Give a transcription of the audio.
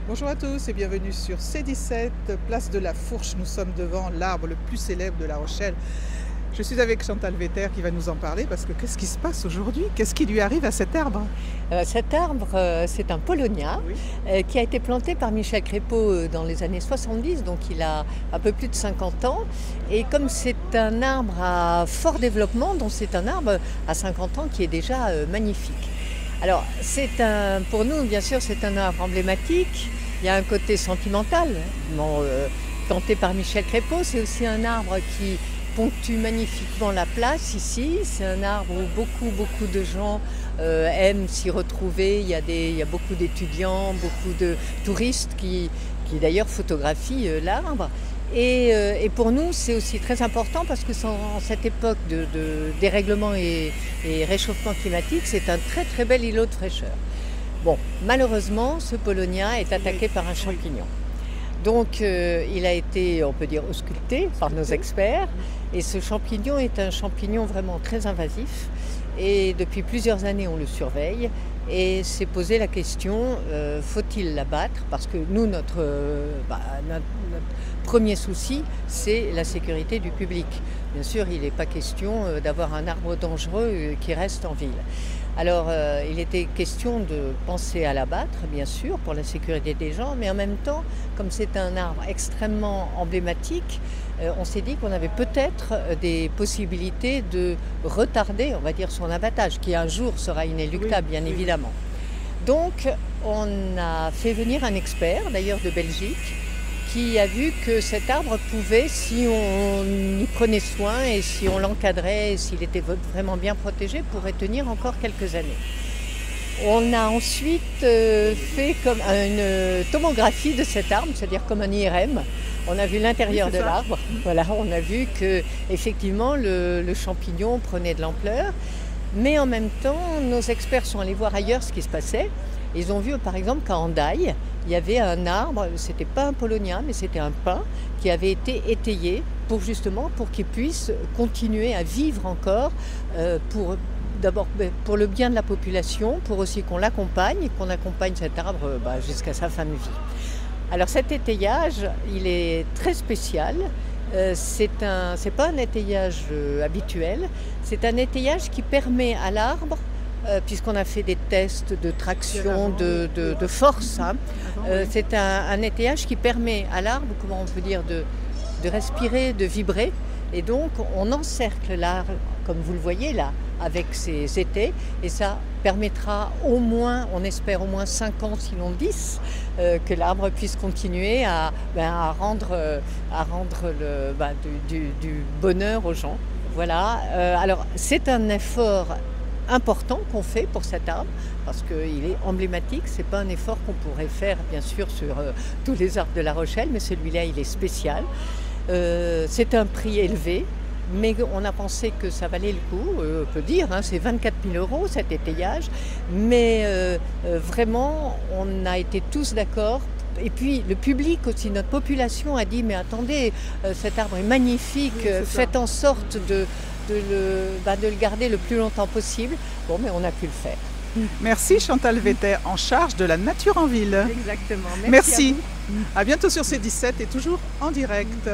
Bonjour à tous et bienvenue sur C17, place de la Fourche. Nous sommes devant l'arbre le plus célèbre de La Rochelle. Je suis avec Chantal Vetter qui va nous en parler parce que qu'est-ce qui se passe aujourd'hui? Qu'est-ce qui lui arrive à cet arbre? Cet arbre, c'est un Paulownia Oui, qui a été planté par Michel Crépeau dans les années 70, donc il a un peu plus de 50 ans. Et comme c'est un arbre à fort développement, donc c'est un arbre à 50 ans qui est déjà magnifique. Alors, pour nous, bien sûr, c'est un arbre emblématique. Il y a un côté sentimental, bon, planté par Michel Crépeau. C'est aussi un arbre qui ponctue magnifiquement la place ici. C'est un arbre où beaucoup de gens aiment s'y retrouver. Il y a beaucoup d'étudiants, beaucoup de touristes qui d'ailleurs photographient l'arbre. Et pour nous, c'est aussi très important parce que en cette époque de dérèglement et réchauffement climatique, c'est un très bel îlot de fraîcheur. Bon, malheureusement, ce Paulownia est attaqué par un champignon. Donc, il a été, on peut dire, ausculté par nos experts. Et ce champignon est un champignon vraiment très invasif. Et depuis plusieurs années, on le surveille. Et s'est posé la question, faut-il l'abattre? Parce que nous, notre premier souci, c'est la sécurité du public. Bien sûr, il n'est pas question d'avoir un arbre dangereux qui reste en ville. Alors, il était question de penser à l'abattre, bien sûr, pour la sécurité des gens, mais en même temps, comme c'est un arbre extrêmement emblématique, on s'est dit qu'on avait peut-être des possibilités de retarder, on va dire, son abattage, qui un jour sera inéluctable, bien évidemment. Donc, on a fait venir un expert, d'ailleurs de Belgique, qui a vu que cet arbre pouvait, si on y prenait soin et si on l'encadrait et s'il était vraiment bien protégé, pourrait tenir encore quelques années. On a ensuite fait comme une tomographie de cet arbre, c'est-à-dire comme un IRM. On a vu l'intérieur de l'arbre. Voilà, on a vu que effectivement le champignon prenait de l'ampleur. Mais en même temps, nos experts sont allés voir ailleurs ce qui se passait. Ils ont vu par exemple qu'à Hendaye, il y avait un arbre, c'était pas un Paulownia, mais c'était un pin qui avait été étayé pour qu'il puisse continuer à vivre encore, d'abord pour le bien de la population, pour aussi qu'on l'accompagne et qu'on accompagne cet arbre jusqu'à sa fin de vie. Alors cet étayage, il est très spécial. C'est pas un étayage habituel, c'est un étayage qui permet à l'arbre, puisqu'on a fait des tests de traction, de force, hein, c'est un étayage qui permet à l'arbre, comment on peut dire, de respirer, de vibrer. Et donc on encercle l'arbre, comme vous le voyez là, avec ses étais, et ça permettra au moins, on espère au moins 5 ans, sinon 10, que l'arbre puisse continuer à rendre du bonheur aux gens. Voilà. Alors c'est un effort important qu'on fait pour cet arbre parce qu'il est emblématique. C'est pas un effort qu'on pourrait faire bien sûr sur tous les arbres de La Rochelle, mais celui-là il est spécial. C'est un prix élevé, mais on a pensé que ça valait le coup. On peut dire, hein, c'est 24 000 € cet étayage, mais vraiment on a été tous d'accord. Et puis le public aussi, notre population a dit mais attendez, cet arbre est magnifique, faites en sorte de le garder le plus longtemps possible. Bon, mais on a pu le faire. merci Chantal Vetter, en charge de la nature en ville. Exactement. Merci. À bientôt sur C17 et toujours en direct.